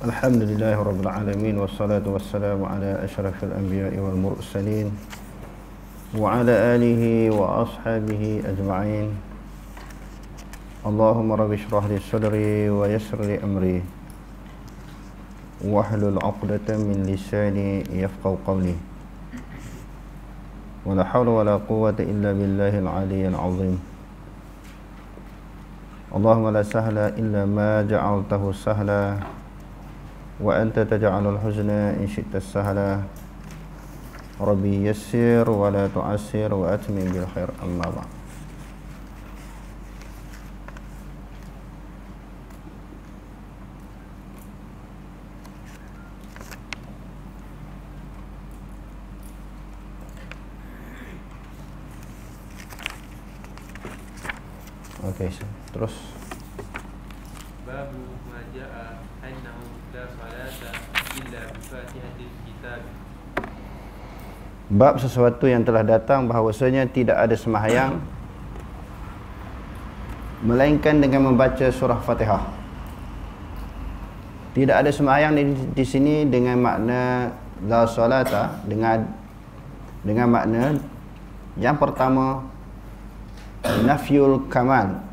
Alhamdulillahi Rabbil Alamin. Wassalatu wassalamu ala ashrafil anbiya'i wal mursalin wa ala alihi wa ashabihi ajma'in. Allahumma rabbi shrah li sadri wa yassir li amri wahlul 'uqdatam min lisani yafqahu qawli. Wa la hawla wa la quwwata illa billahil 'aliyyil 'azim. Allahumma la sahla illa ma ja'altahu sahla wa anta taj'alul huzna in syi'ta sahla. Rabbi yassir wa la tu'assir wa atmim bil khair. Amma ba'd. Okey, terus babu ma jaa annahu la salata illa bi fatihatil kitab. Bab sesuatu yang telah datang bahawasanya tidak ada sembahyang melainkan dengan membaca surah Fatihah. Tidak ada sembahyang di sini dengan makna la salata, dengan makna yang pertama nafyul kamal.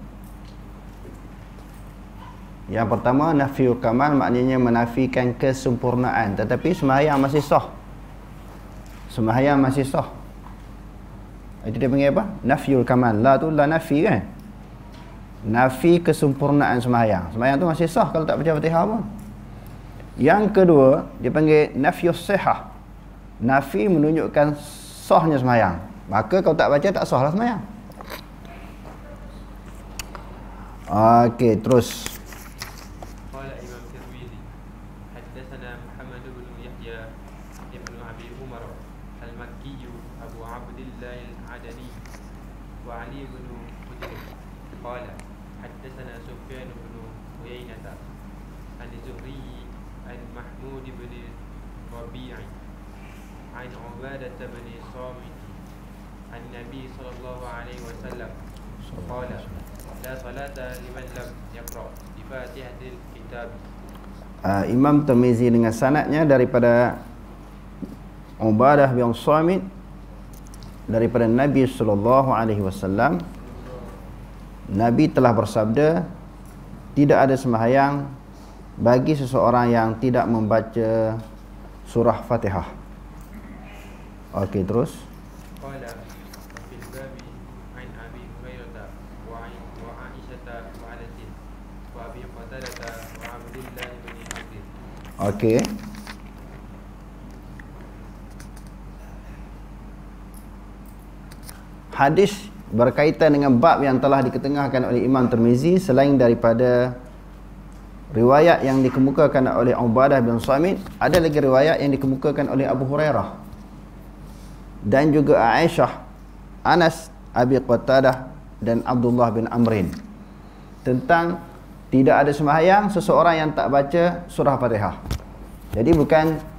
Yang pertama nafyul kamal maknanya menafikan kesempurnaan, tetapi sembahyang masih sah. Sembahyang masih sah. Itu dia panggil apa? Nafyul kamal. La tu la nafi kan? Nafi kesempurnaan sembahyang. Sembahyang tu masih sah kalau tak baca Fatihah pun. Yang kedua dia panggil nafyus sihah. Nafi menunjukkan sahnya sembahyang. Maka kalau tak baca tak sah lah sembahyang. Okey, terus Qala Imam Tirmidzi haddatsana Muhammad bin Yahya ibn Abi Umar al-Makki Abu Abdillah al-Adani wa Ali bin Hujr qala haddatsana Sufyan bin Uyainah an Zuhri an Mahmud bin Rabi'i an Ubadah bin Samit an Nabi sallallahu alaihi wasallam qala la salata liman lam yaqra bi fatihatil kitab. Imam Tirmizi dengan sanadnya daripada Ubadah bin Samit daripada Nabi sallallahu alaihi wasallam, Nabi telah bersabda, tidak ada sembahyang bagi seseorang yang tidak membaca surah Fatihah. Okey, terus Qala fil babi an Abi Hurairah wa Aisyah wa Anas wa Abi Qatadah wa Abdullah bin Amr. okey. Hadis berkaitan dengan bab yang telah diketengahkan oleh Imam Tirmizi, selain daripada riwayat yang dikemukakan oleh Ubadah bin Samit, ada lagi riwayat yang dikemukakan oleh Abu Hurairah dan juga Aisyah, Anas, Abi Qatadah dan Abdullah bin Amrin tentang tidak ada sembahyang seseorang yang tak baca surah Fatihah. Jadi bukan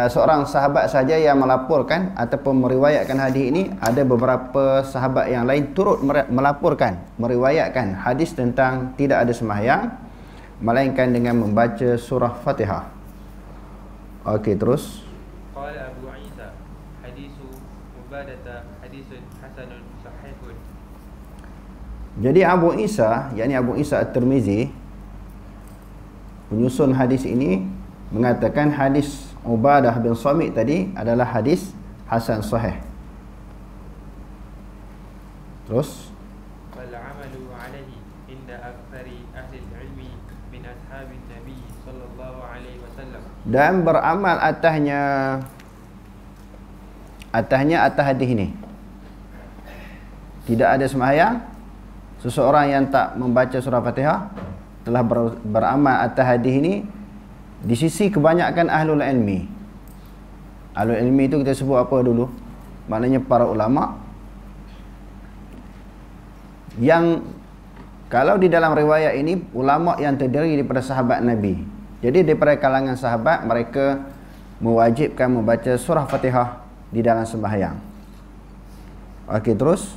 seorang sahabat saja yang melaporkan ataupun meriwayatkan hadis ini, ada beberapa sahabat yang lain turut melaporkan, meriwayatkan hadis tentang tidak ada sembahyang melainkan dengan membaca surah Fatihah. Okey, terus Qala Abu Isa hadisu Ubadah hadisun hasanun sahihun. Jadi Abu Isa, yakni Abu Isa At-Tirmizi, penyusun hadis ini, mengatakan hadis Ubadah bin Samit tadi adalah hadis hasan sahih. Terus والعمل عليه عند أكثر أهل العلم من أصحاب النبي صلى الله عليه وسلم. dan beramal atasnya atas hadis ini. Tidak ada sembahyang seseorang yang tak membaca surah Fatihah telah beramal atas hadis ini di sisi kebanyakan ahlul ilmi. Ahlul ilmi itu kita sebut apa dulu? Maknanya para ulama yang kalau di dalam riwayat ini ulama yang terdiri daripada sahabat Nabi. Jadi daripada kalangan sahabat mereka mewajibkan membaca surah Fatihah di dalam sembahyang. Okey, terus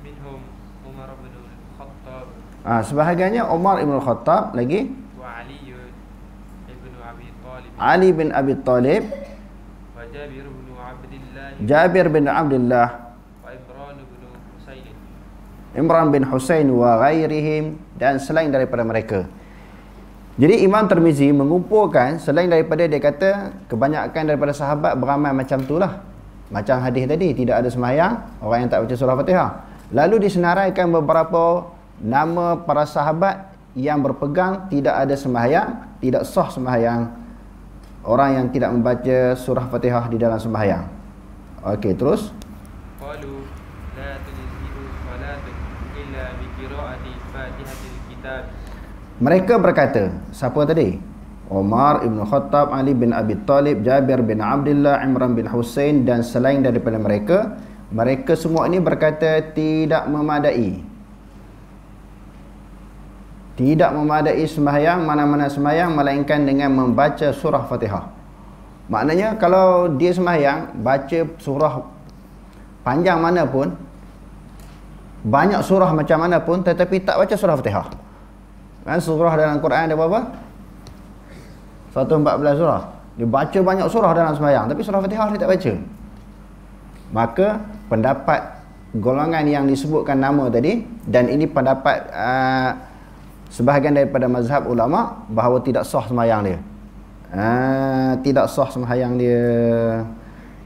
منهم عمر بن الخطاب sebahagiannya Umar ibn Khattab, lagi وعلي بن أبي طالب Ali bin Abi Talib, وجابر بن عبد الله Jabir bin Abdullah, وعمران بن حسين. Imran bin Husain wa ghairihim, dan selain daripada mereka. Jadi Imam Tirmizi mengumpulkan selain daripada dia kata kebanyakan daripada sahabat beramal macam itulah. Macam hadis tadi, tidak ada sembahyang orang yang tak baca surah Fatihah. Lalu disenaraikan beberapa nama para sahabat yang berpegang tidak ada sembahyang, tidak sah sembahyang orang yang tidak membaca surah Fatihah di dalam sembahyang. Okey, terus قالوا لا تجزئ صلاة إلا بقراءة فاتحة الكتاب. mereka berkata, siapa tadi? Umar ibn Khattab, Ali bin Abi Talib, Jabir bin Abdullah, Imran bin Husain, dan selain daripada mereka, mereka semua ini berkata tidak memadai. Tidak memadai sembahyang, mana-mana sembahyang melainkan dengan membaca surah Fatihah. Maknanya kalau dia sembahyang baca surah panjang mana pun, banyak surah macam mana pun, tetapi tak baca surah Fatihah. Kan surah dalam Quran ada berapa? 114 surah. Dia baca banyak surah dalam sembahyang, tapi surah Fatihah dia tak baca. Maka pendapat golongan yang disebutkan nama tadi, dan ini pendapat sebahagian daripada mazhab ulama, bahawa tidak sah sembahyang dia. Tidak sah sembahyang dia.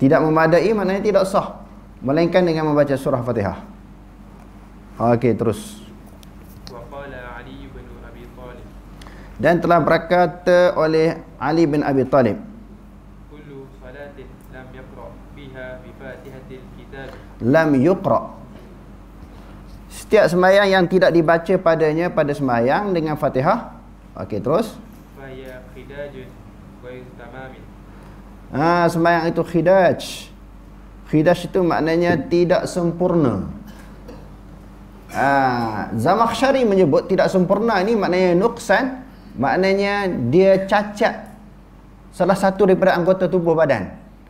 Tidak memadai maknanya tidak sah, melainkan dengan membaca surah Fatihah. Okey, terus. وقال علي بن أبي طالب Dan telah berkata oleh Ali bin Abi Talib, كل صلاة لم يقرأ فيها بفاتحة الكتاب lam yuqra, setiap sembahyang yang tidak dibaca padanya pada sembahyang dengan Fatihah. Okey, terus. فهي خداج غير تمام. Sembahyang itu khidaj. Khidaj itu maknanya tidak sempurna. Zamakhsyari menyebut tidak sempurna ini maknanya nuqsan, maknanya dia cacat salah satu daripada anggota tubuh badan.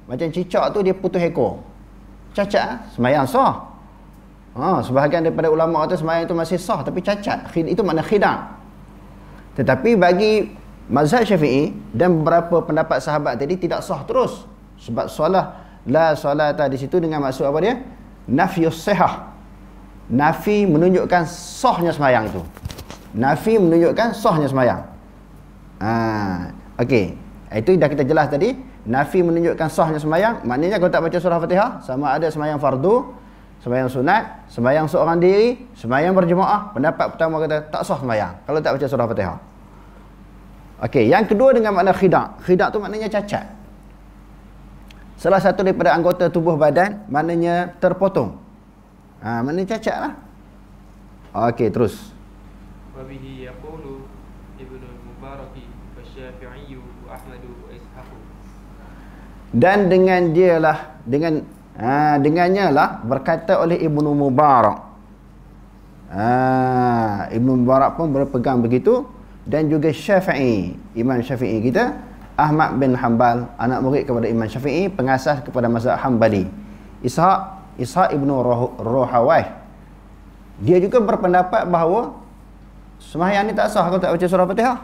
Macam cicak tu dia putus ekor, cacat, sembahyang sah. Sebahagian daripada ulama kata sembahyang itu masih sah tapi cacat. Itu makna khida'. Tetapi bagi mazhab Syafi'i dan beberapa pendapat sahabat tadi tidak sah terus. Sebab la solata di situ dengan maksud apa dia? Nafyus sihah. Nafi menunjukkan sahnya sembahyang itu. Nafi menunjukkan sahnya sembahyang. Okey. Itu dah kita jelas tadi. Nafi menunjukkan sahnya sembahyang. Maknanya kalau tak baca surah Fatihah, sama ada sembahyang fardu, sembahyang sunat, sembahyang seorang diri, sembahyang berjemaah. Pendapat pertama kata tak sah sembahyang kalau tak baca surah Fatihah. Okey. Yang kedua dengan makna khida'. Khida' tu maknanya cacat. Salah satu daripada anggota tubuh badan maknanya terpotong. Maknanya cacat lah. Okey, terus. وبه يقول ابن المبارك والشافعي وأحمد وإسحاق. Dan dengan dialah, dengannya lah berkata oleh Ibnu Mubarak. Ibnu Mubarak pun berpegang begitu, dan juga Syafi'i, Imam Syafi'i kita, Ahmad bin Hanbal, anak murid kepada Imam Syafi'i, pengasas kepada mazhab Hanbali. Ishaq ibnu Rohawai, dia juga berpendapat bahawa sembahyang ni tak sah kalau tak baca surah Fatihah.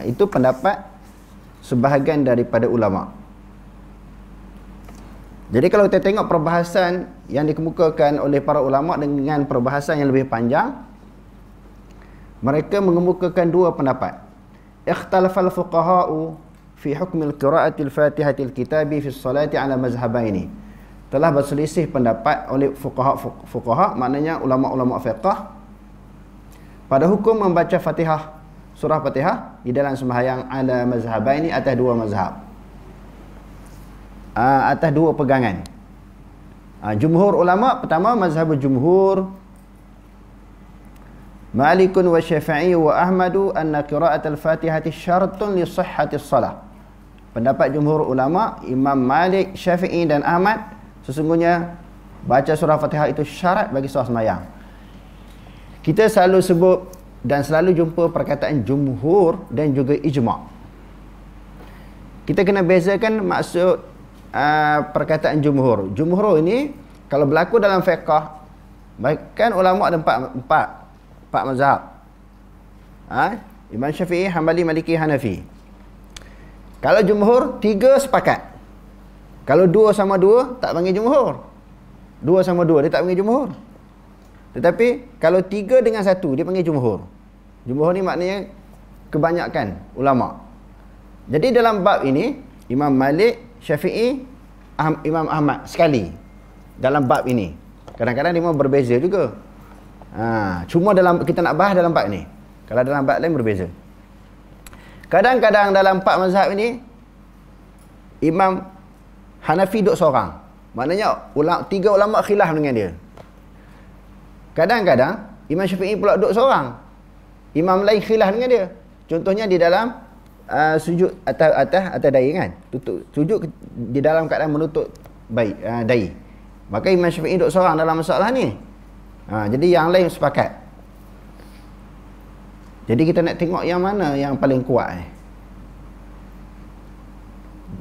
Itu pendapat sebahagian daripada ulama. Jadi kalau kita tengok perbahasan yang dikemukakan oleh para ulama dengan perbahasan yang lebih panjang, mereka mengemukakan dua pendapat. Ikhtalafal fuqaha'u fi hukmil qira'atil fatihatil kitabi fi salati ala mazhabaini. Telah berselisih pendapat oleh fuqaha, maknanya ulama-ulama fiqh pada hukum membaca Fatihah, surah Fatihah di dalam sembahyang ala mazhabaini, atas dua mazhab. Atas dua pegangan. Jumhur ulama, pertama mazhab jumhur Malikun wa Syafi'i wa Ahmadu anna qira'at al-Fatihati syartun li sihhati shalah. Pendapat jumhur ulama, Imam Malik, Syafi'i dan Ahmad, sesungguhnya baca surah Fatihah itu syarat bagi sah sembahyang. Kita selalu sebut dan selalu jumpa perkataan jumhur dan juga ijma'. Kita kena bezakan maksud perkataan jumhur. Jumhur ini kalau berlaku dalam fiqh, bahkan ulama ada empat mazhab. Imam Syafi'i, Hambali, Maliki, Hanafi. Kalau jumhur, 3 sepakat. Kalau 2 sama 2 tak panggil jumhur. 2 sama 2 dia tak panggil jumhur. Tetapi kalau 3 dengan 1 dia panggil jumhur. Jumhur ni maknanya kebanyakan ulama. Jadi dalam bab ini Imam Malik, Syafi'i, Imam Ahmad sekali dalam bab ini. Kadang-kadang dia mau berbeza juga. Cuma dalam kita nak bahas dalam bab ni. Kalau dalam bab lain berbeza. Kadang-kadang dalam 4 mazhab ini Imam Hanafi duduk seorang. Maknanya 3 ulama khilaf dengan dia. Kadang-kadang Imam Syafi'i pula duduk seorang. Imam lain khilaf dengan dia. Contohnya di dalam sujud atas dahi kan. Sujud di dalam keadaan menutup dahi. Maka Imam Syafi'i duduk seorang dalam masalah ni. Jadi yang lain sepakat. Jadi kita nak tengok yang mana yang paling kuat.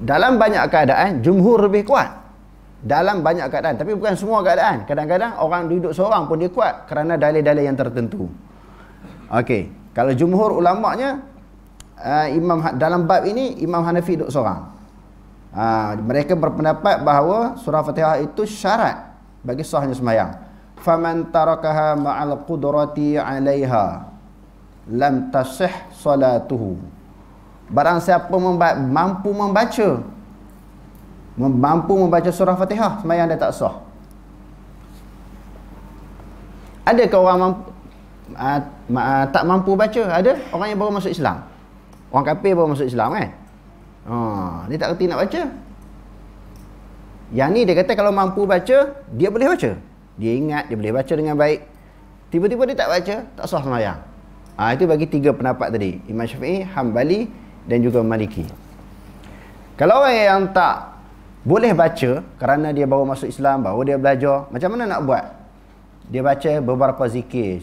Dalam banyak keadaan jumhur lebih kuat. Dalam banyak keadaan, tapi bukan semua keadaan. Kadang-kadang orang duduk seorang pun dia kuat kerana dalil-dalil yang tertentu. Okey, kalau jumhur ulamanya dalam bab ini Imam Hanafi duduk seorang. Mereka berpendapat bahawa surah Fatihah itu syarat bagi sahnya sembahyang. Faman tarakaha ma'al qudrati 'alaiha lam tasih salatuhu. Barang siapa mampu membaca surah Fatihah, sembahyang dia tak sah. Adakah orang tak mampu baca? Ada orang yang baru masuk Islam. Orang kafir baru masuk Islam kan. Dia tak kerti nak baca. Yang ni dia kata kalau mampu baca, dia boleh baca. Dia ingat, dia boleh baca dengan baik. Tiba-tiba dia tak baca, tak sah sembahyang. Itu bagi 3 pendapat tadi. Imam Syafi'i, Hambali dan juga Maliki. Kalau orang yang tak boleh baca kerana dia baru masuk Islam, baru dia belajar, macam mana nak buat? Dia baca beberapa zikir.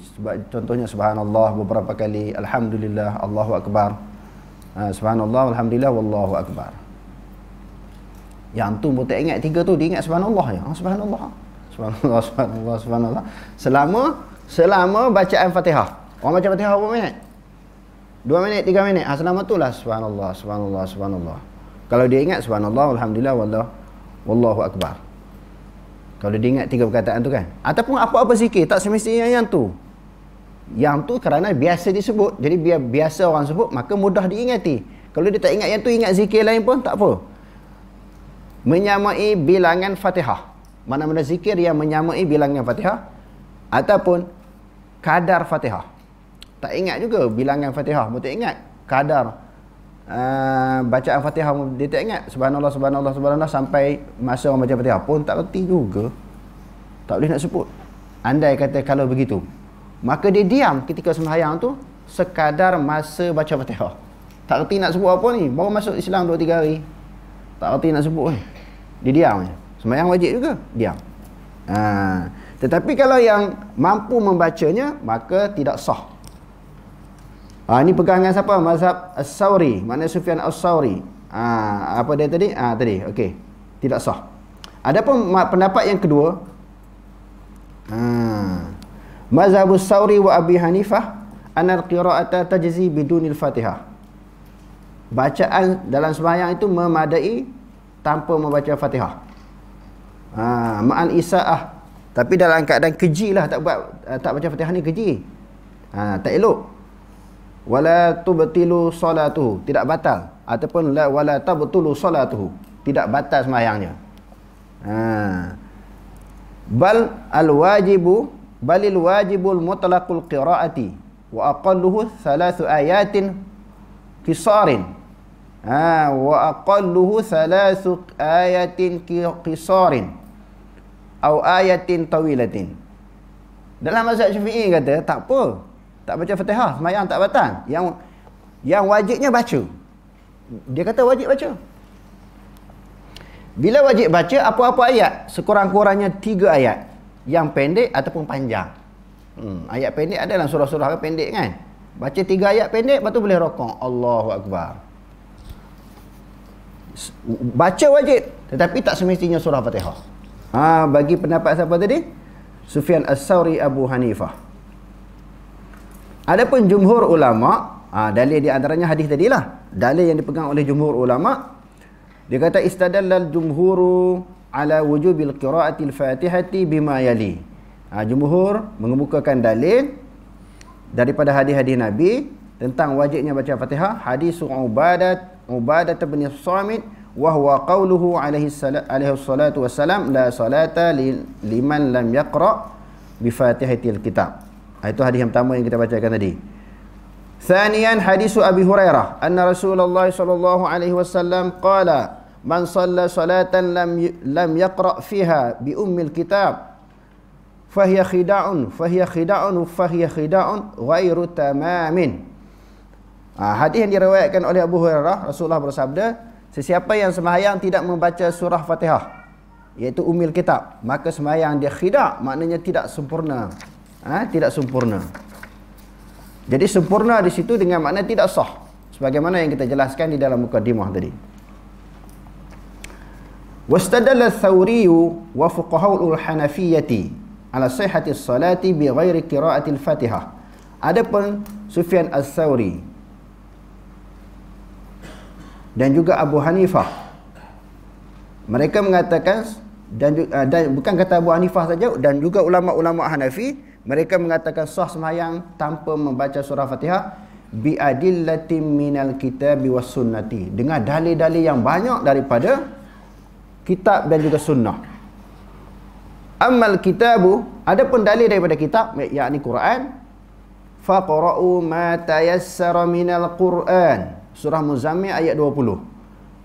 Contohnya subhanallah beberapa kali, alhamdulillah, Allahu akbar. Subhanallah, alhamdulillah, wallahu akbar. Yang tu pun tak ingat 3 tu, dia ingat subhanallah je. Subhanallah. Subhanallah, subhanallah, subhanallah. Selama bacaan Fatihah. Orang baca Fatihah berapa minit? 2 minit, 3 minit. Selama tu lah subhanallah, subhanallah, subhanallah. Kalau dia ingat subhanallah, alhamdulillah, wallahu akbar. Kalau dia ingat 3 perkataan tu kan. Ataupun apa-apa zikir, tak semestinya yang tu. Yang tu kerana biasa disebut. Jadi biar biasa orang sebut, maka mudah diingati. Kalau dia tak ingat yang tu, ingat zikir lain pun tak apa. Menyamai bilangan Fatihah. Mana-mana zikir yang menyamai bilangan Fatihah ataupun kadar Fatihah. Tak ingat juga bilangan Fatihah, pun tak ingat kadar bacaan Fatihah, dia tak ingat subhanallah, subhanallah, subhanallah sampai masa orang baca Fatihah pun tak reti juga. Tak boleh nak sebut. Andai kata kalau begitu, maka dia diam ketika sembahyang tu sekadar masa baca Fatihah. Tak reti nak sebut apa ni, baru masuk Islam 2-3 hari. Tak reti nak sebut ni. Dia diam je. Sembahyang wajib juga, diam. Tetapi kalau yang mampu membacanya, maka tidak sah. Ini pegangan siapa? Mazhab As-Sawri, maknanya Sufyan As-Sawri. Apa dia tadi? Tadi, okey. Tidak sah. Adapun pendapat yang kedua, Mazhab As-Sawri wa Abi Hanifah anal qira'ata tajzi bidunil Fatihah. Bacaan dalam sembahyang itu memadai tanpa membaca Fatihah. Ma'al isa'ah, tapi dalam keadaan keji lah, tak baca Fatihah ni keji. Tak elok. Wala tubtilu salatuhu, tidak batal ataupun wala tabtulu salatuhu, tidak batal sembahyangnya. Balil wajibul mutlaqul qiraati wa aqalluhu 3 ayatin qisarin. Wa aqalluhu 3 ayatin qisarin atau ayatin tawilatin. Dalam mazhab Syafi'i kata tak apa, tak baca Fatihah sembahyang tak batal. Yang wajibnya baca. Dia kata wajib baca. Bila wajib baca apa-apa ayat, sekurang-kurangnya 3 ayat, yang pendek ataupun panjang. Ayat pendek ada dalam surah-surah pendek kan. Baca 3 ayat pendek, lepas tu boleh rokok. Allahu Akbar. Baca wajib, tetapi tak semestinya surah Fatihah. Bagi pendapat siapa tadi? Sufyan As-Sawri, Abu Hanifah. Adapun jumhur ulama, dalil di antaranya hadis tadilah. Dalil yang dipegang oleh jumhur ulama, dia kata istadallal jumhuru ala wujubil qiraatil Fatihati bima yali. Jumhur mengemukakan dalil daripada hadis-hadis Nabi tentang wajibnya baca Fatihah. Hadis Ubadah bin Samit wa huwa qauluhu alaihi salatu wassalam la salata liman lam yaqra bi Fatihatil kitab. Itu hadis yang pertama yang kita bacakan tadi. Thaniyan hadis Abi Hurairah anna Rasulullah sallallahu alaihi wasallam qala man shalla salatan lam yaqra fiha bi ummil kitab fahiya khida'un ghairu tamamin. Hadis yang diriwayatkan oleh Abu Hurairah, Rasulullah bersabda, sesiapa yang sembahyang tidak membaca surah Fatihah, iaitu ummil kitab, maka sembahyang dia khida', maknanya tidak sempurna. Tidak sempurna. Jadi sempurna di situ dengan makna tidak sah, sebagaimana yang kita jelaskan di dalam mukadimah tadi. Wastadalla Thawri wa fuqaha'ul Hanafiyyati ala sihhati salati bi ghairi qira'atil Fatihah. Adapun Sufyan Ats-Tsauri dan juga Abu Hanifah, mereka mengatakan, dan bukan kata Abu Hanifah saja, dan juga ulama-ulama Hanafi, mereka mengatakan sah sembahyang tanpa membaca surah Fatihah bi adillatin minal kitabi was sunnati, dengan dalil-dalil yang banyak daripada kitab dan juga sunnah. Ammal kitabu, adapun dalil daripada kitab, yakni Quran, faqra'u ma tayassara minal Quran, surah Muzammil ayat 20.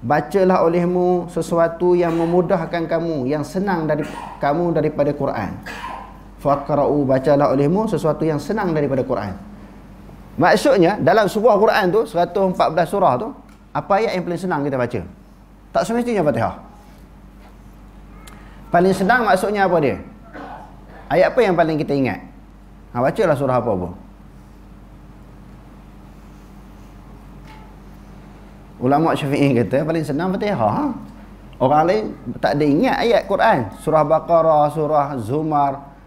Bacalah olehmu sesuatu yang memudahkan kamu, yang senang dari kamu daripada Quran. Faqra'u, bacalah olehmu sesuatu yang senang daripada Quran. Maksudnya dalam sebuah Quran tu 114 surah tu, apa ayat yang paling senang kita baca? Tak semestinya Fatihah. Paling senang maksudnya apa dia? Ayat apa yang paling kita ingat? Bacalah surah apa-apa. Ulama Syafi'i kata paling senang Fatihah. Orang lain tak ada ingat ayat Quran. Surah Baqarah, surah Zumar,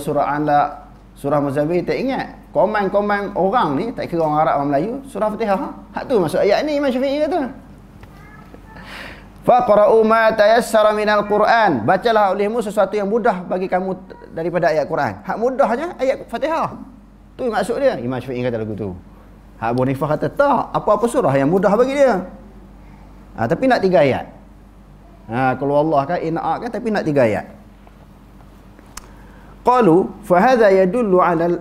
surah Alaq, surah Muzammil tak ingat. Komen-komen orang ni, tak kira orang Arab, orang Melayu, surah Fatihah. Hak tu masuk ayat ni Imam Syafi'i kata. Faqra'u ma tayassara minal Quran, bacalah olehmu sesuatu yang mudah bagi kamu daripada ayat Quran. Hak mudahnya ayat Fatihah. Tu maksud dia. Imam Syafi'i kata lagu tu. Hak Abu Hanifah kata tak, apa-apa surah yang mudah bagi dia. Tapi nak 3 ayat. Kalau Allah kan, ina'ak kan, tapi nak 3 ayat. Qalu fa hadha yadullu ala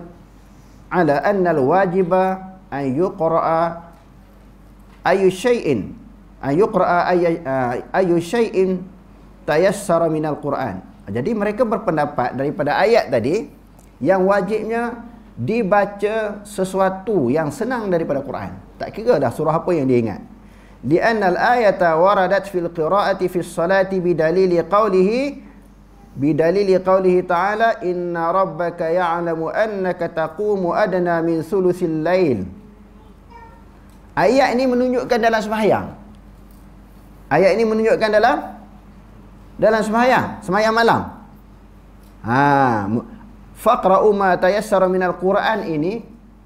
anna al-wajiba an yuqra'a ayu syai'in tayassara minal Quran. Jadi mereka berpendapat daripada ayat tadi, yang wajibnya dibaca sesuatu yang senang daripada Quran. Tak kira dah surah apa yang dia ingat. Li'anna al-ayata waradat fil qira'ati fis salati bidalili qawlihi ta'ala inna rabbaka ya'lamu annaka taqumu adna min thuluthil lail. Ayat ini menunjukkan dalam sembahyang. Ayat ini menunjukkan dalam sembahyang malam. Faqra'u ma tayassara minal Quran ini,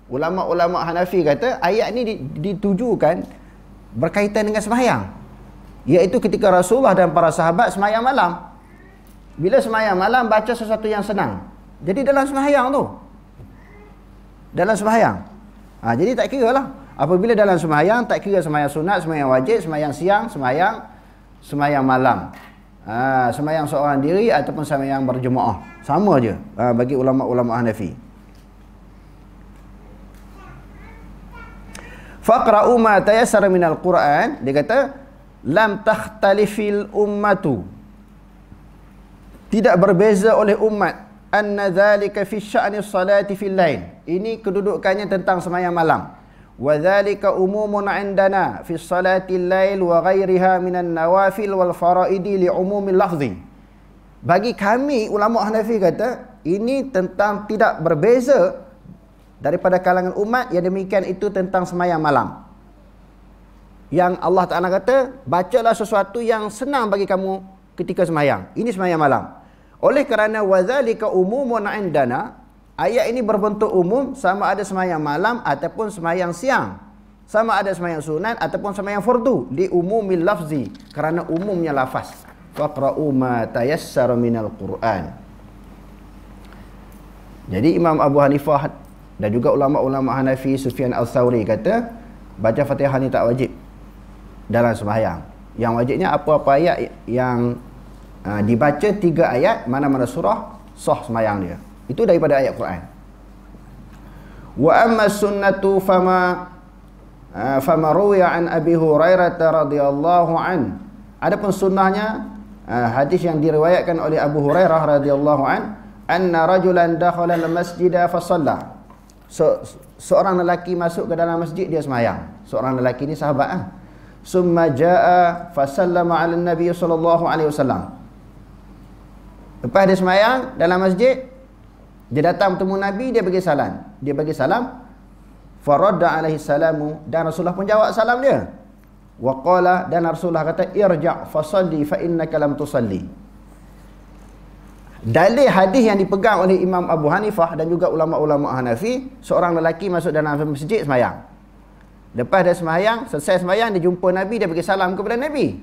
ulama-ulama Hanafi kata ayat ini ditujukan berkaitan dengan sembahyang, iaitu ketika Rasulullah dan para sahabat sembahyang malam. Bila sembahyang malam baca sesuatu yang senang. Jadi dalam sembahyang tu. Dalam sembahyang. Jadi tak kira lah Apabila dalam sembahyang, tak kira sembahyang sunat, sembahyang wajib, sembahyang siang, sembahyang malam. Sembahyang seorang diri ataupun sembahyang berjemaah. Sama je bagi ulama-ulama Hanafi. Faqra'u ma tayassara minal Qur'an. Dia kata lam takhtalifil ummatu, tidak berbeza oleh umat, anna dzalika fi sya'ni salati fil lail. Ini kedudukannya tentang sembahyang malam. Wa dzalika umumun 'indana fi salatil lail wa ghairiha minan nawafil wal faraidi li umumil lafzi. Bagi kami ulama Hanafi kata ini tentang tidak berbeza daripada kalangan umat yang demikian itu tentang sembahyang malam. Yang Allah Ta'ala kata, bacalah sesuatu yang senang bagi kamu ketika sembahyang. Ini sembahyang malam. Oleh kerana wadzalika umumun 'indana, ayat ini berbentuk umum, sama ada sembahyang malam ataupun sembahyang siang, sama ada sembahyang sunat ataupun sembahyang fardu, li umumil lafzi, kerana umumnya lafaz. Faqra'u ma tayassara minal Qur'an. Jadi Imam Abu Hanifah dan juga ulama-ulama Hanafi, Sufyan Al-Thawri kata baca Fatihah ni tak wajib dalam sembahyang. Yang wajibnya apa-apa ayat yang dibaca 3 ayat, mana-mana surah, sah sembahyang dia. Itu daripada ayat Quran. Wa amma sunnatu fama ruwiya an Abi Hurairah radhiyallahu an. Adapun sunnahnya, hadis yang diriwayatkan oleh Abu Hurairah radhiyallahu an, anna rajulan dakhala al-masjid fa shalla. Seorang lelaki masuk ke dalam masjid, dia sembahyang. Seorang lelaki ni sahabat Summa jaa fa sallama 'ala an-nabi sallallahu alaihi wasallam. Lepas dia sembahyang dalam masjid, dia datang bertemu Nabi, dia bagi salam. Dia bagi salam, faradda alaihi salamu, dan Rasulullah pun jawab salam dia. Wa qala, dan Rasulullah kata, irja' fa salli fa innaka lam tusalli. Dalil hadis yang dipegang oleh Imam Abu Hanifah dan juga ulama-ulama Hanafi, seorang lelaki masuk dalam masjid sembahyang. Lepas dia sembahyang, selesai sembahyang, dia jumpa Nabi, dia bagi salam kepada Nabi.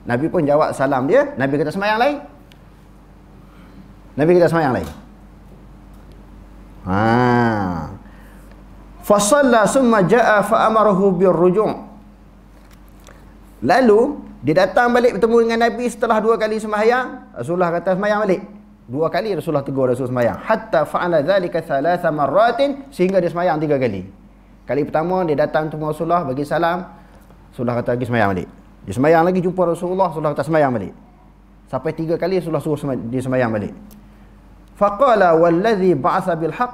Nabi pun jawab salam dia. Nabi kata sembahyang lain. Nabi kata sembahyang lain. Fa shalla summa jaa fa amarahu birruju'. Lalu dia datang balik bertemu dengan Nabi setelah 2 kali sembahyang. Rasulullah kata sembahyang balik. 2 kali Rasulullah tegur Rasul sembahyang. Hatta fa'ala dhalika 3 marratin, sehingga dia sembahyang 3 kali. Kali pertama dia datang bertemu Rasulullah, bagi salam. Rasulullah kata lagi sembahyang balik. Dia sembahyang lagi, jumpa Rasulullah, Rasulullah kata sembahyang balik. Sampai 3 kali Rasulullah suruh dia sembahyang balik. Faqala wallazi ba'atha bil haqq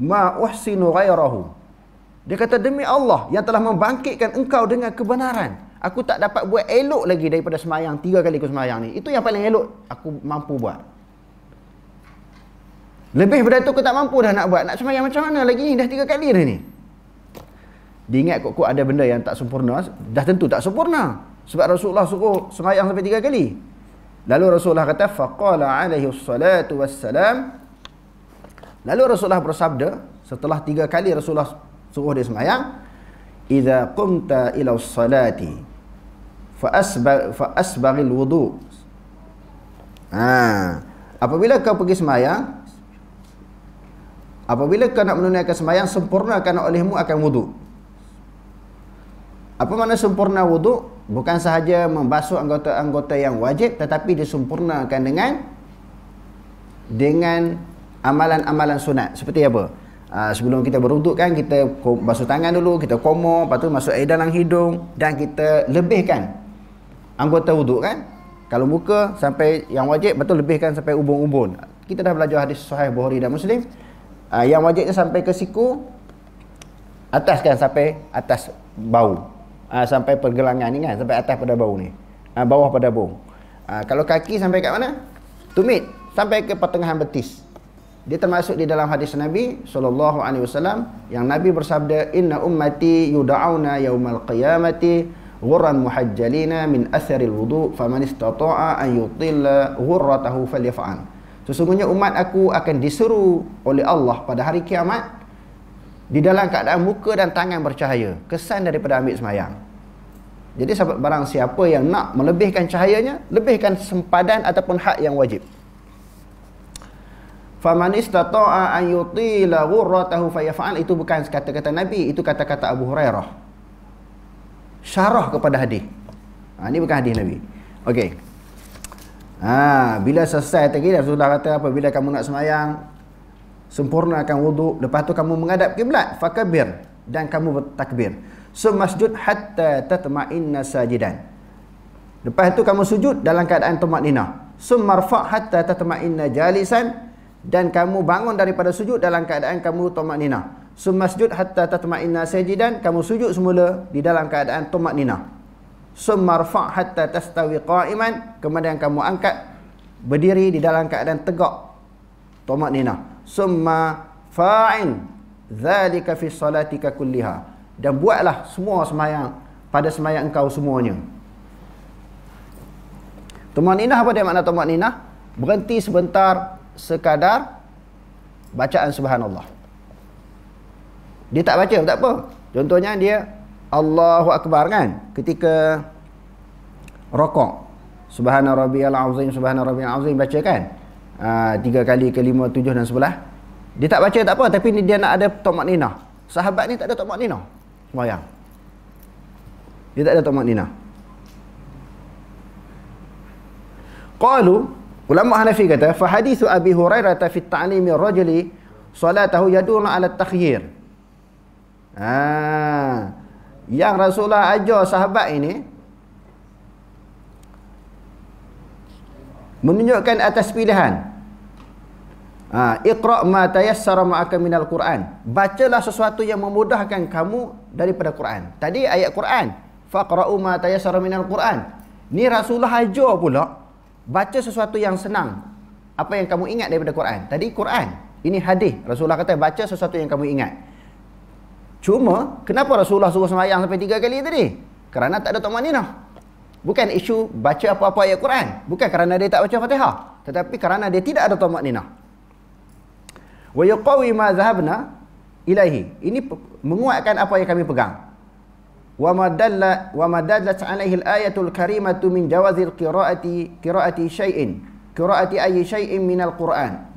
ma uhsinu ghairahu. Dia kata, demi Allah yang telah membangkitkan engkau dengan kebenaran, aku tak dapat buat elok lagi daripada sembahyang 3 kali aku sembahyang ni. Itu yang paling elok aku mampu buat. Lebih daripada tu aku tak mampu dah nak buat. Nak sembahyang macam mana lagi ni? Dah 3 kali dah ni. Dia ingat kok ada benda yang tak sempurna. Dah tentu tak sempurna, sebab Rasulullah suruh sembahyang sampai 3 kali. Lalu Rasulullah kata, faqala alaihi salatu wassalam. Lalu Rasulullah bersabda, setelah 3 kali Rasulullah suruh dia sembahyang, idza qumta ila salati fa asbaghil wudu. Apabila kau pergi sembahyang, apabila kau nak menunaikan sembahyang, sempurnakan olehmu akan wudu. Apa makna sempurna wudu? Bukan sahaja membasuh anggota-anggota yang wajib, tetapi disempurnakan dengan amalan-amalan sunat. Seperti apa? Sebelum kita berwuduk kan, kita basuh tangan dulu, kita komor, lepas tu masuk air dalam hidung, dan kita lebihkan anggota wuduk kan. Kalau muka sampai yang wajib, betul lebihkan sampai ubun-ubun. Kita dah belajar hadis sahih Bukhari dan Muslim. Yang wajibnya sampai ke siku, atas kan, sampai atas bau. Sampai pergelangan ni kan, sampai atas pada bau ni, bawah pada bau. Kalau kaki sampai kat mana? Tumit, sampai ke pertengahan betis. Dia termasuk di dalam hadis Nabi SAW yang Nabi bersabda, inna ummati yuda'auna yaumal qiyamati ghurran muhajjalina min atharil wudu' faman istata'a an yutilla ghurratahu falyaf'al. Sesungguhnya umat aku akan diseru oleh Allah pada hari kiamat di dalam keadaan muka dan tangan bercahaya, kesan daripada ambil sembahyang. Jadi barang siapa yang nak melebihkan cahayanya, lebihkan sempadan ataupun hak yang wajib. faman istata'a an yutila ghurratahu fayaf'al. Itu bukan kata-kata Nabi, itu kata-kata Abu Hurairah. Syarah kepada hadis. Ini bukan hadis Nabi. Okey. Bila selesai tadi Rasulullah kata apabila kamu nak sembahyang, sempurnakan wuduk, lepas tu kamu menghadap kiblat, fakabir, dan kamu bertakbir. Sumasjud hatta tatma'inna sajidan. Lepas tu kamu sujud dalam keadaan tumakninah. Sumarfa' hatta tatma'inna jalisan, dan kamu bangun daripada sujud dalam keadaan kamu tumakninah. Sumasjud hatta tatma'inna sajidan, kamu sujud semula di dalam keadaan tumakninah. Sumarfa' hatta tastawi qa'iman, kemudian kamu angkat berdiri di dalam keadaan tegak tumakninah. Summa fa'in dzalika fi salatika kulliha, dan buatlah semua sembahyang pada sembahyang engkau semuanya. Tumakninah, apa dia makna tumakninah? Berhenti sebentar sekadar bacaan subhanallah. Dia tak baca, tak apa. Contohnya dia Allahu Akbar kan, ketika rokok, subhana rabbiyal azim, subhana rabbiyal azim, baca kan 3 kali, ke 5, 7 dan 11. Dia tak baca tak apa, tapi ni dia nak ada tumakninah. Sahabat ni tak ada tumakninah sembahyang. Dia tak ada tumakninah. Qalu, ulama Hanafi kata, fa hadithu Abi Hurairah fi ta'limi ar-rajuli salatahu yadullu ala at-takhyir. Yang Rasulullah ajar sahabat ini menunjukkan atas pilihan. Iqra' ma tayassara ma'aka minal Quran. Bacalah sesuatu yang memudahkan kamu daripada Quran. Tadi ayat Quran, faqra'u ma tayassara minal Quran. Ni Rasulullah ajar pula baca sesuatu yang senang, apa yang kamu ingat daripada Quran. Tadi Quran, ini hadis. Rasulullah kata baca sesuatu yang kamu ingat. Cuma kenapa Rasulullah suruh sembahyang sampai 3 kali tadi? Kerana tak ada tumakninah. Bukan isu baca apa-apa ayat Quran, bukan kerana dia tak baca Fatihah, tetapi kerana dia tidak ada tumakninah. Wa yuqawi ma dhahabna ilaihi. Ini menguatkan apa yang kami pegang. Wa madallat alaihi al-ayatul karimatu min jawazil qiraati ayyi syai'in minal Quran.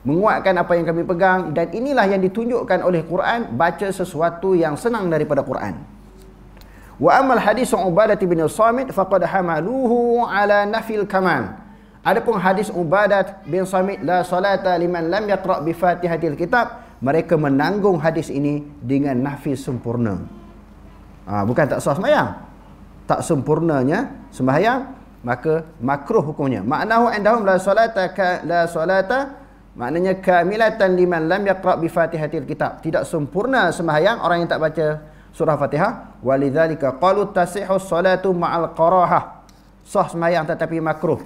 Menguatkan apa yang kami pegang, dan inilah yang ditunjukkan oleh Quran, baca sesuatu yang senang daripada Quran. Wa amal hadis Ubadah bin Samit faqad hamaluhu ala nafil kamal. Adapun hadis Ubadah bin Samit la salata liman lam yaqra' bi Fatihatil Kitab, mereka menanggung hadis ini dengan nafi sempurna. Bukan tak sah sembahyang, tak sempurnanya sembahyang, maka makruh hukumnya. Maknahu indahum la salata, maknanya kamilatan liman lam yaqra' bi Fatihatil Kitab, tidak sempurna sembahyang orang yang tak baca surah Fatihah. Walidzalika qalu tasihhu salatu ma'al qarahah, sah sembahyang tetapi makruh.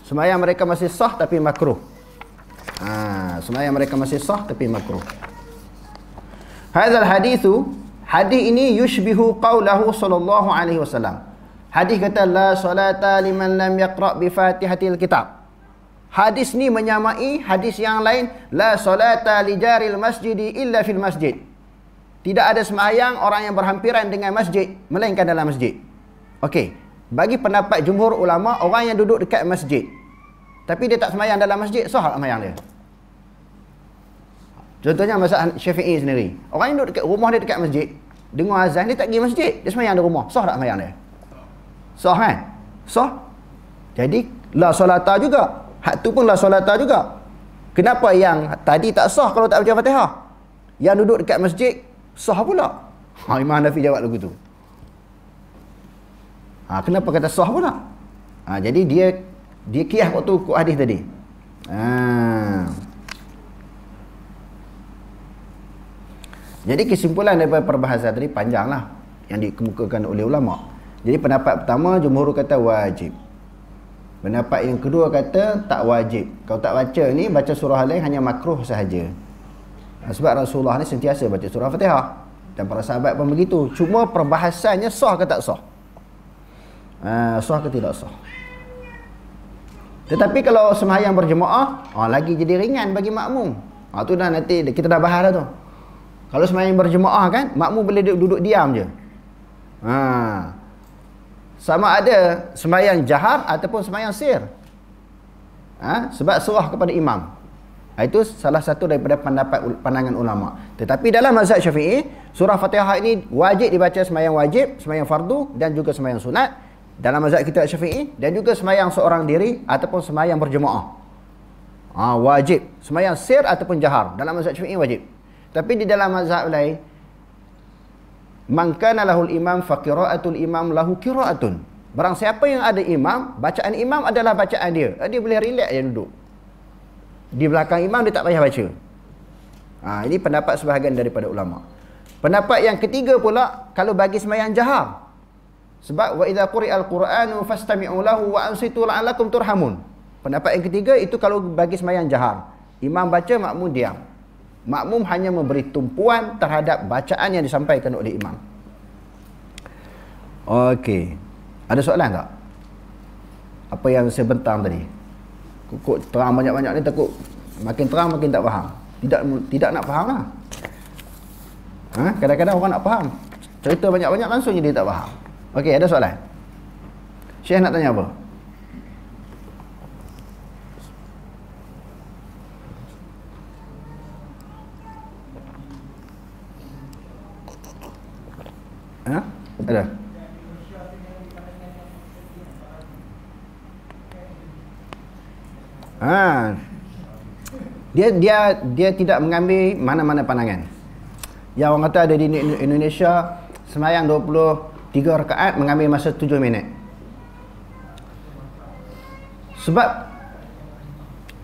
Sembahyang mereka masih sah tapi makruh. Sembahyang mereka masih sah tapi makruh. Hadzal hadithu, hadis ini yushbihu qaulahu sallallahu alaihi wasallam. Hadis kata la salata liman lam yaqra' bi Fatihatil Kitab. Hadis ni menyamai hadis yang lain, la salata li jaril masjidi illa fil masjid. Tidak ada sembahyang orang yang berhampiran dengan masjid melainkan dalam masjid. Okey, bagi pendapat jumhur ulama, orang yang duduk dekat masjid tapi dia tak sembahyang dalam masjid, sah tak sembahyang dia? Contohnya mazhab Syafi'i sendiri. Orang yang duduk dekat rumah dia dekat masjid, dengar azan, dia tak pergi masjid, dia sembahyang di rumah, sah tak sembahyang dia? Sah kan? Sah. Jadi la solata juga. Hak tu pun la solata juga. Kenapa yang tadi tak sah kalau tak baca Fatihah? Yang duduk dekat masjid sah pula. Imam Hanafi jawab lagu tu. Kenapa kata sah pula? Jadi dia kias waktu ikut hadis tadi. Jadi kesimpulan daripada perbahasan tadi panjanglah yang dikemukakan oleh ulama. Jadi pendapat pertama jumhur kata wajib. Pendapat yang kedua kata tak wajib. Kalau tak baca ni, baca surah lain hanya makruh sahaja. Sebab Rasulullah ni sentiasa baca surah Fatihah, dan para sahabat pun begitu. Cuma perbahasannya sah ke tak sah. Sah ke tidak sah. Tetapi kalau sembahyang berjemaah, lagi jadi ringan bagi makmum. Tu dah nanti kita dah bahas dah tu. Kalau sembahyang berjemaah kan, makmum boleh duduk diam je. Sama ada sembahyang jahar ataupun sembahyang sir. Sebab serah kepada imam. Itu salah satu daripada pandangan ulama. Tetapi dalam mazhab Syafi'i, surah Fatihah ini wajib dibaca sembahyang wajib, sembahyang fardu dan juga sembahyang sunat dalam mazhab kita Syafi'i, dan juga sembahyang seorang diri ataupun sembahyang berjemaah. Wajib. Sembahyang sir ataupun jahar dalam mazhab Syafi'i wajib. Tapi di dalam mazhab lain, man kana lahul imam fa qira'atul imam lahu qira'atun. Barang siapa yang ada imam, bacaan imam adalah bacaan dia. Dia boleh relax je duduk. Di belakang imam dia tak payah baca. Ini pendapat sebahagian daripada ulama. Pendapat yang ketiga pula, kalau bagi sembahyang jahar. Sebab wa idza quri'al qur'anu fastami'u lahu wa ansitu la'allakum turhamun. Pendapat yang ketiga itu kalau bagi sembahyang jahar. Imam baca, makmum diam. Makmum hanya memberi tumpuan terhadap bacaan yang disampaikan oleh imam. Okey. Ada soalan tak? Apa yang saya bentang tadi? Kok terang banyak-banyak ni, takut makin terang makin tak faham. Tidak nak faham lah. Kadang-kadang orang nak faham, cerita banyak-banyak langsung jadi tak faham. Okey, ada soalan? Syekh nak tanya apa? Ada? Dia tidak mengambil mana-mana pandangan. Yang orang kata ada di Indonesia sembahyang 23 rakaat mengambil masa 7 minit. Sebab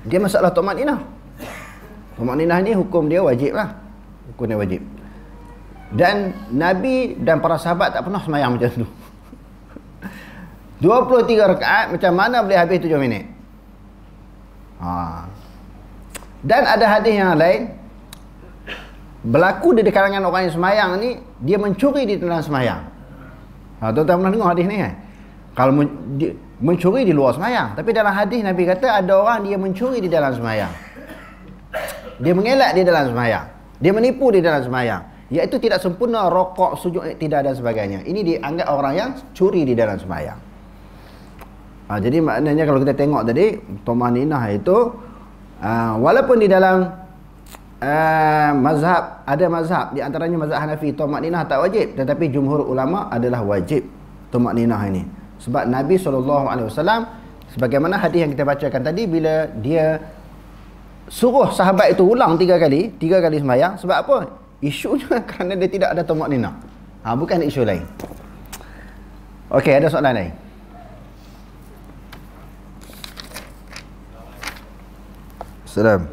dia masalah tumakninah. Tumakninah ni hukum dia wajib lah. Hukum dia wajib. Dan Nabi dan para sahabat tak pernah sembahyang macam tu. 23 rakaat macam mana boleh habis 7 minit? Dan ada hadis yang lain berlaku di kalangan orang yang sembahyang ni, dia mencuri di dalam sembahyang. Tuan-tuan pernah dengar hadis ni kan? Kalau mencuri di luar sembahyang, tapi dalam hadis Nabi kata ada orang dia mencuri di dalam sembahyang. Dia mengelak di dalam sembahyang. Dia menipu di dalam sembahyang, iaitu tidak sempurna rokok, sujud, tidak dan sebagainya. Ini dianggap orang yang curi di dalam sembahyang. Jadi maknanya kalau kita tengok tadi, tumakninah itu walaupun di dalam mazhab, ada mazhab di antaranya mazhab Hanafi, tumakninah tak wajib, tetapi jumhur ulama adalah wajib tumakninah ini. Sebab Nabi SAW, sebagaimana hadis yang kita bacakan tadi, bila dia suruh sahabat itu ulang 3 kali sembahyang, sebab apa? Isunya kerana dia tidak ada tumakninah. Bukan isu lain. Okey, ada soalan lain? Salam.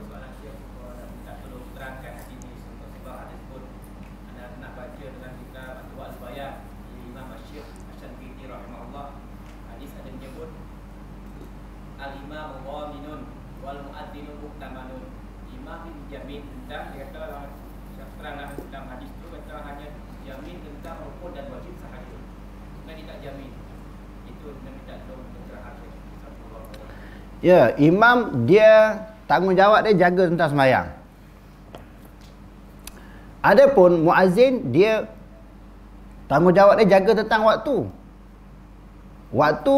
Ya, imam dia tanggungjawab dia jaga tentang sembahyang. Adapun muazzin dia tanggungjawab dia jaga tentang waktu. Waktu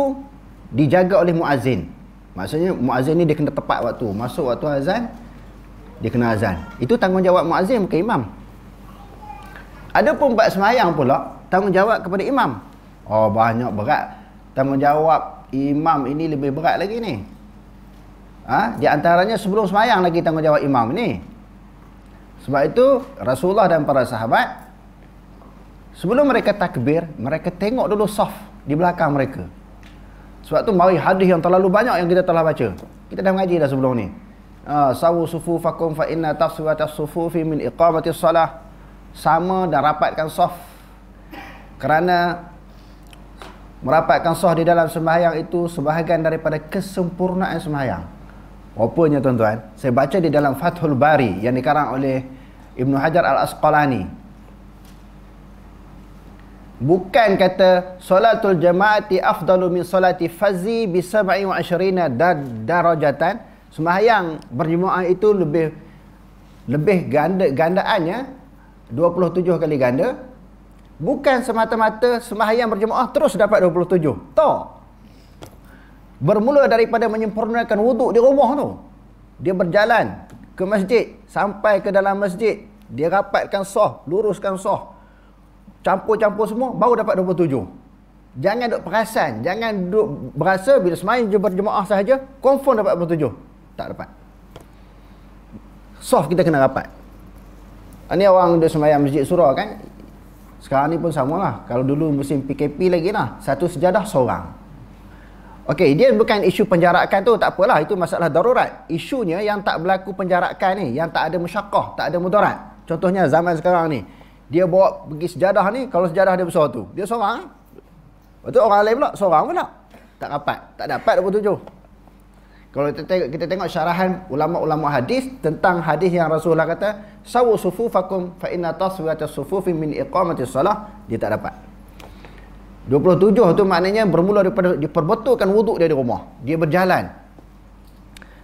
dijaga oleh muazzin. Maksudnya muazzin ni dia kena tepat waktu. Masuk waktu azan, dia kena azan. Itu tanggungjawab muazzin, bukan imam. Adapun bab sembahyang pula tanggungjawab kepada imam. Banyak berat. Tanggungjawab imam ini lebih berat lagi ni. Di antaranya sebelum sembahyang lagi tanggungjawab imam ni. Sebab itu Rasulullah dan para sahabat, sebelum mereka takbir, mereka tengok dulu saf di belakang mereka. Sebab tu mari hadis yang terlalu banyak yang kita telah baca. Kita dah mengaji dah sebelum ni. Sawu sufufakum fa inna taswiyatas sufufi min iqamatis salah. Sama dan rapatkan saf. Kerana merapatkan saf di dalam sembahyang itu sebahagian daripada kesempurnaan sembahyang. Rupanya tuan-tuan, saya baca di dalam Fathul Bari yang dikarang oleh Ibnu Hajar Al-Asqalani. Bukan kata solatul jamaati afdalu min solati fazi bi 27 darajatan. Sembahyang berjemaah itu lebih gandaannya 27 kali ganda. Bukan semata-mata sembahyang berjemaah terus dapat 27. Tak. Bermula daripada menyempurnakan wuduk di rumah tu. Dia berjalan ke masjid, sampai ke dalam masjid, dia rapatkan saf, luruskan saf, campur-campur semua, baru dapat 27. Jangan duk perasan, jangan duk berasa bila sembahyang berjemaah sahaja confirm dapat 27. Tak dapat. Saf kita kena rapat. Ini orang duk sembahyang masjid surau kan. Sekarang ni pun samalah. Kalau dulu musim PKP lagi lah, satu sejadah seorang. Okey, dia bukan isu penjarakan tu, tak apalah, itu masalah darurat. Isunya yang tak berlaku penjarakan ni, yang tak ada musyaqqah, tak ada mudarat. Contohnya zaman sekarang ni, dia bawa pergi sejadah ni, kalau sejadah dia besar tu, dia seorang. Lepas tu orang lain pula, seorang pula. Tak rapat, tak dapat 27. Kalau kita tengok syarahan ulama-ulama hadis tentang hadis yang Rasulullah kata, sawu sufufakum fa inna taswiyatas sufufi min iqamatis salah, dia tak dapat. 27 tu maknanya bermula daripada diperbetulkan wuduk dia di rumah. Dia berjalan.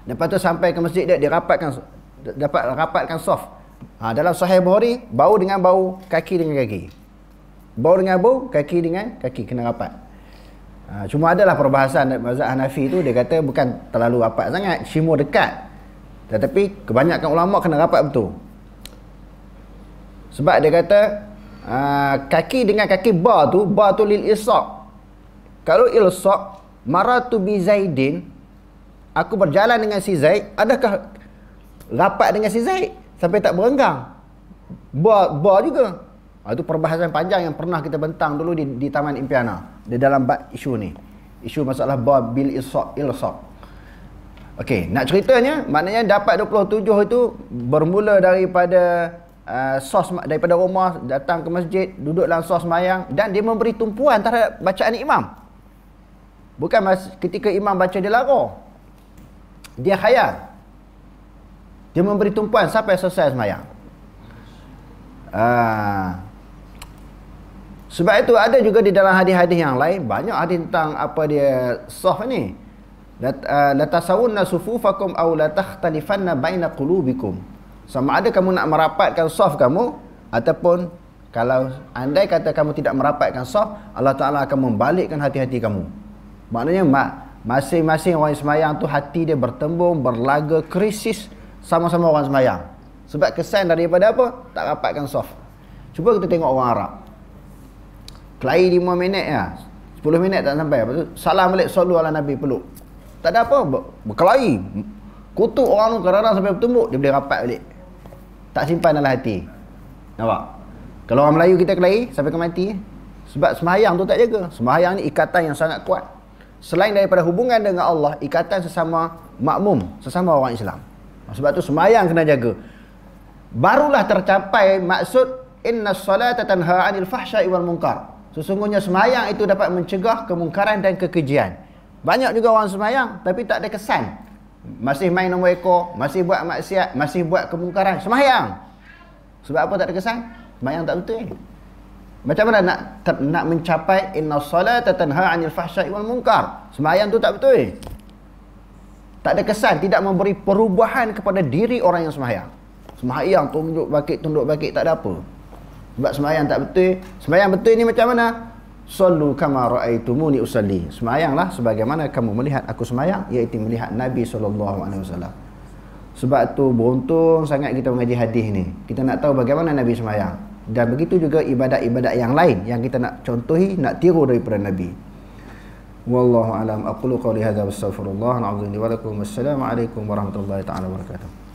Lepas tu sampai ke masjid dia rapatkan saf. Dalam Sahih Bukhari, bau dengan bau, kaki dengan kaki. Bau dengan bau, kaki dengan kaki kena rapat. Cuma adalah perbahasan mazhab Hanafi tu, dia kata bukan terlalu rapat sangat, shimur dekat. Tetapi kebanyakan ulama kena rapat betul. Sebab dia kata kaki dengan kaki ba tu lil ilsaq. Kalau ilsaq, maratu bi Zaidin, aku berjalan dengan si Zaid, adakah rapat dengan si Zaid sampai tak berenggang? Ba juga. Itu perbahasan panjang yang pernah kita bentang dulu di Taman Impiana, di dalam bab isu ni. Isu masalah ba bil ilsaq. Okey, nak ceritanya, maknanya dapat 27 itu bermula daripada daripada rumah datang ke masjid, duduk dalam sos sembahyang, dan dia memberi tumpuan terhadap bacaan imam. Bukan ketika imam baca dia lara, dia khayal, dia memberi tumpuan sampai selesai sembahyang. Sebab itu ada juga di dalam hadis-hadis yang lain, banyak hadis tentang apa dia saf ni. La tasawunna sufufakum aw la takhtalifanna baina qulubikum. Sama ada kamu nak merapatkan saf kamu, ataupun kalau andai kata kamu tidak merapatkan saf, Allah Ta'ala akan membalikkan hati-hati kamu. Maknanya masing-masing orang sembahyang tu hati dia bertembung, berlaga, krisis, sama-sama orang sembahyang. Sebab kesan daripada apa? Tak rapatkan saf. Cuba kita tengok orang Arab, kelahi 5 minit ya, 10 minit tak sampai, lepas tu salam balik, sallu ala Nabi, peluk. Tak ada apa, berkelahi, kutuk orang tu kadang-kadang sampai bertumbuk, dia boleh rapat balik. Tak simpan dalam hati. Nampak? Kalau orang Melayu kita kelahi sampai ke mati, sebab sembahyang tu tak jaga. Sembahyang ni ikatan yang sangat kuat. Selain daripada hubungan dengan Allah, ikatan sesama makmum, sesama orang Islam. Sebab tu sembahyang kena jaga. Barulah tercapai maksud innas salata tanha 'anil fahsya'i wal munkar. Sesungguhnya sembahyang itu dapat mencegah kemungkaran dan kekejian. Banyak juga orang sembahyang tapi tak ada kesan. Masih main nombor ekor, masih buat maksiat, masih buat kemungkaran. Sembahyang. Sebab apa tak ada kesan? Sembahyang tak betul. Macam mana nak mencapai innas salata tanha 'anil fahsya'i wal munkar? Sembahyang tu tak betul. Tak ada kesan, tidak memberi perubahan kepada diri orang yang sembahyang. Sembahyang tunduk bakit tak ada apa. Sebab sembahyang tak betul. Sembahyang betul ni macam mana? Sallu kama ra'aitumuni usalli. Sembahyanglah sebagaimana kamu melihat aku sembahyang, iaitu melihat Nabi SAW. Sebab tu beruntung sangat kita mengaji hadis ni. Kita nak tahu bagaimana Nabi sembahyang. Dan begitu juga ibadat-ibadat yang lain yang kita nak contohi, nak tiru daripada Nabi. Wallahu alam. Aqulu qawli hadza wastaghfirullah. A'udzu billahi wa lakum. Wassalamu alaikum warahmatullahi taala wabarakatuh.